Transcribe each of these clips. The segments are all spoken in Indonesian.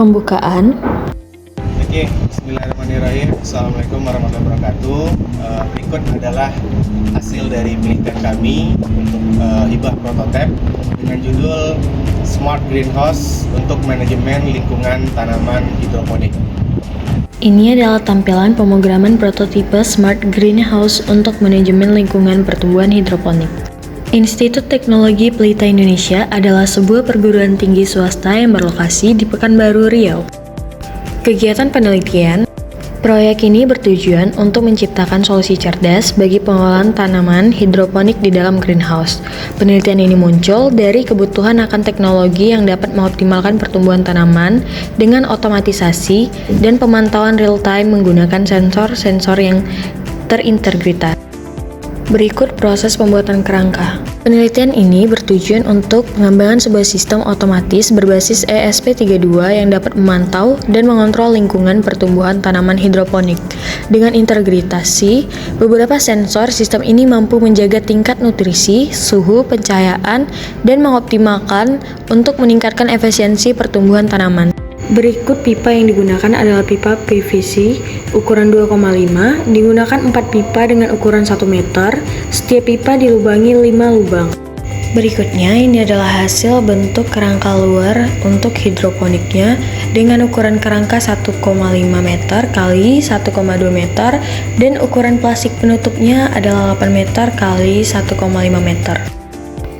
pembukaan. Oke, bismillahirrahmanirrahim. Assalamualaikum warahmatullahi wabarakatuh. Berikut adalah hasil dari penelitian kami untuk hibah prototipe dengan judul Smart Greenhouse untuk manajemen lingkungan tanaman hidroponik. Ini adalah tampilan pemrograman prototipe Smart Greenhouse untuk manajemen lingkungan pertumbuhan hidroponik. Institut Teknologi Pelita Indonesia adalah sebuah perguruan tinggi swasta yang berlokasi di Pekanbaru, Riau. Kegiatan penelitian, proyek ini bertujuan untuk menciptakan solusi cerdas bagi pengolahan tanaman hidroponik di dalam greenhouse. Penelitian ini muncul dari kebutuhan akan teknologi yang dapat mengoptimalkan pertumbuhan tanaman dengan otomatisasi dan pemantauan real-time menggunakan sensor-sensor yang terintegritas. Berikut proses pembuatan kerangka. Penelitian ini bertujuan untuk pengembangan sebuah sistem otomatis berbasis ESP32 yang dapat memantau dan mengontrol lingkungan pertumbuhan tanaman hidroponik. Dengan integritasi, beberapa sensor sistem ini mampu menjaga tingkat nutrisi, suhu, pencahayaan, dan mengoptimalkan untuk meningkatkan efisiensi pertumbuhan tanaman. Berikut pipa yang digunakan adalah pipa PVC ukuran 2,5, digunakan 4 pipa dengan ukuran 1 meter, setiap pipa dilubangi 5 lubang. Berikutnya ini adalah hasil bentuk kerangka luar untuk hidroponiknya dengan ukuran kerangka 1,5 meter kali 1,2 meter dan ukuran plastik penutupnya adalah 8 meter kali 1,5 meter.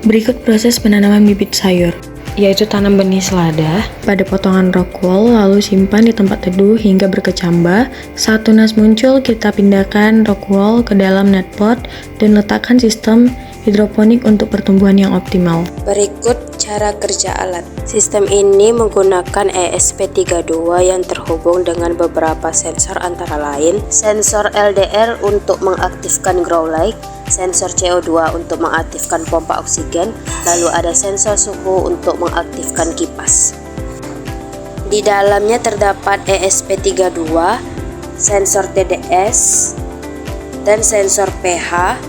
Berikut proses penanaman bibit sayur, yaitu tanam benih selada pada potongan rock wool lalu simpan di tempat teduh hingga berkecambah. Saat tunas muncul, kita pindahkan rock wool ke dalam net pot dan letakkan sistem hidroponik untuk pertumbuhan yang optimal. Berikut cara kerja alat. Sistem ini menggunakan ESP32 yang terhubung dengan beberapa sensor antara lain sensor LDR untuk mengaktifkan grow light, sensor CO2 untuk mengaktifkan pompa oksigen, lalu ada sensor suhu untuk mengaktifkan kipas. Di dalamnya terdapat ESP32, sensor TDS, dan sensor pH.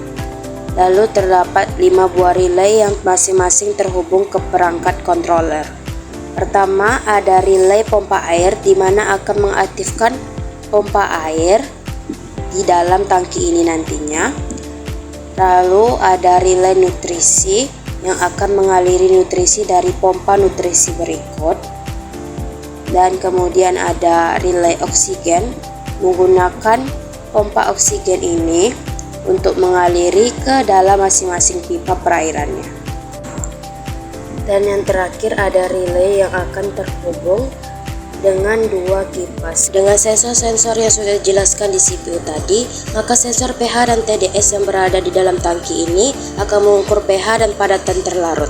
Lalu terdapat 5 buah relay yang masing-masing terhubung ke perangkat controller. Pertama ada relay pompa air di mana akan mengaktifkan pompa air di dalam tangki ini nantinya. Lalu ada relay nutrisi yang akan mengaliri nutrisi dari pompa nutrisi berikut. Dan kemudian ada relay oksigen menggunakan pompa oksigen ini untuk mengaliri ke dalam masing-masing pipa perairannya. Dan yang terakhir ada relay yang akan terhubung dengan 2 kipas. Dengan sensor-sensor yang sudah dijelaskan di CPU tadi, maka sensor pH dan TDS yang berada di dalam tangki ini akan mengukur pH dan padatan terlarut.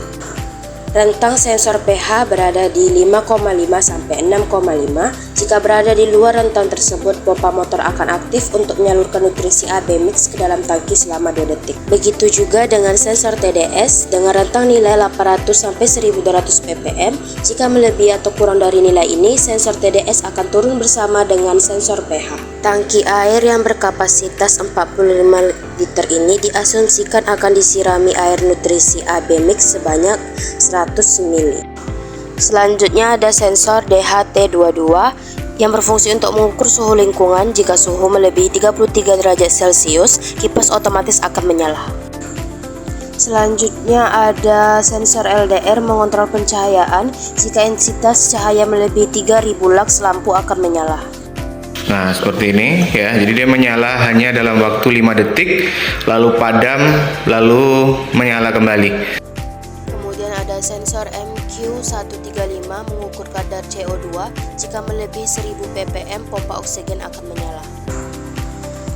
Rentang sensor pH berada di 5,5 sampai 6,5. Jika berada di luar rentang tersebut, pompa motor akan aktif untuk menyalurkan nutrisi AB mix ke dalam tangki selama 2 detik. Begitu juga dengan sensor TDS dengan rentang nilai 800 sampai 1200 ppm. Jika melebihi atau kurang dari nilai ini, sensor TDS akan turun bersama dengan sensor pH. Tangki air yang berkapasitas 45 liter ini diasumsikan akan disirami air nutrisi AB mix sebanyak 100 ml. Selanjutnya ada sensor DHT22 yang berfungsi untuk mengukur suhu lingkungan. Jika suhu melebihi 33 derajat Celcius, kipas otomatis akan menyala. Selanjutnya ada sensor LDR mengontrol pencahayaan. Jika intensitas cahaya melebihi 3000 lux, lampu akan menyala. Nah, seperti ini ya. Jadi dia menyala hanya dalam waktu 5 detik, lalu padam, lalu menyala kembali. Kemudian ada sensor MQ135 mengukur kadar CO2. Jika melebihi 1000 ppm, pompa oksigen akan menyala.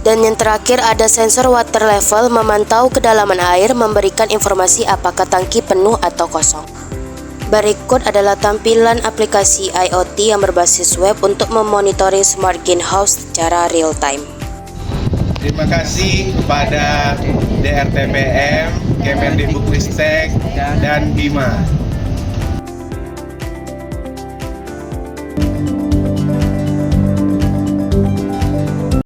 Dan yang terakhir ada sensor water level memantau kedalaman air, memberikan informasi apakah tangki penuh atau kosong. Berikut adalah tampilan aplikasi IoT yang berbasis web untuk memonitoring smart greenhouse secara real time. Terima kasih kepada DRTPM, Kemendikbudristek, dan BIMA.